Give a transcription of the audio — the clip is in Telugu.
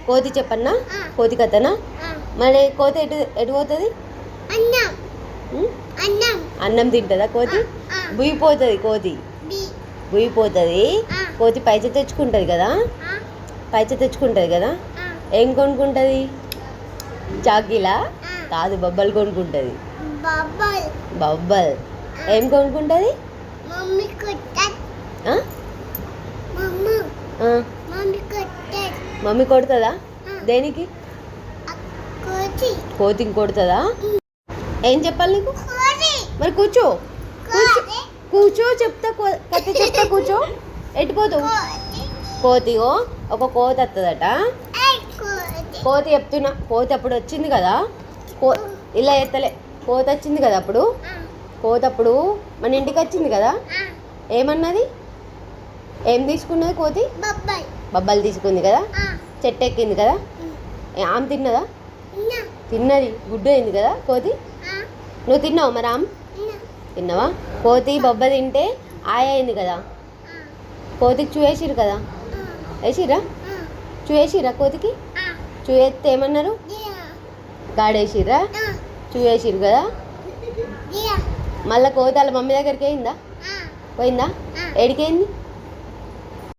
కోతి చెప్పన్నా కోతి కథనా మరి కోతి ఎటు ఎటు పోతుంది అన్నం తింటుందా కోతి బుయ్యిపోతుంది కోతి బుయ్యిపోతుంది కోతి పైచ తెచ్చుకుంటుంది కదా పైచ తెచ్చుకుంటుంది కదా ఏం కొనుక్కుంటుంది చాకీలా కాదు బబ్బల్ కొనుక్కుంటుంది బబ్బల్ ఏం కొనుక్కుంటుంది మమ్మీ కొడుతుందా దేనికి కోతిని కొడుతుందా ఏం చెప్పాలి నీకు మరి కూర్చో కూర్చో కూర్చో చెప్తా కథ చెప్తా కూర్చో ఎట్టిపోతావు కోతిగో ఒక కోతి వస్తుందట కోతి చెప్తున్నా కోతి అప్పుడు వచ్చింది కదా ఇలా ఎత్తలే కోతి వచ్చింది కదా అప్పుడు కోతి అప్పుడు మన ఇంటికి వచ్చింది కదా ఏమన్నది ఏం తీసుకున్నది కోతి బబ్బలు తీసుకుంది కదా చెట్టు ఎక్కింది కదా ఆమె తిన్నదా తిన్నది గుడ్డు అయింది కదా కోతి నువ్వు తిన్నావు మరి ఆమె తిన్నావా కోతి బొబ్బ తింటే ఆయ అయింది కదా కోతికి చూవేసిరు కదా వేసిరా చూవేసిరా కోతికి చూవేస్తే ఏమన్నారు గాడేసిర్రా చూవేసిరు కదా మళ్ళీ కోతి వాళ్ళ మమ్మీ దగ్గరికి పోయిందా ఏడికైంది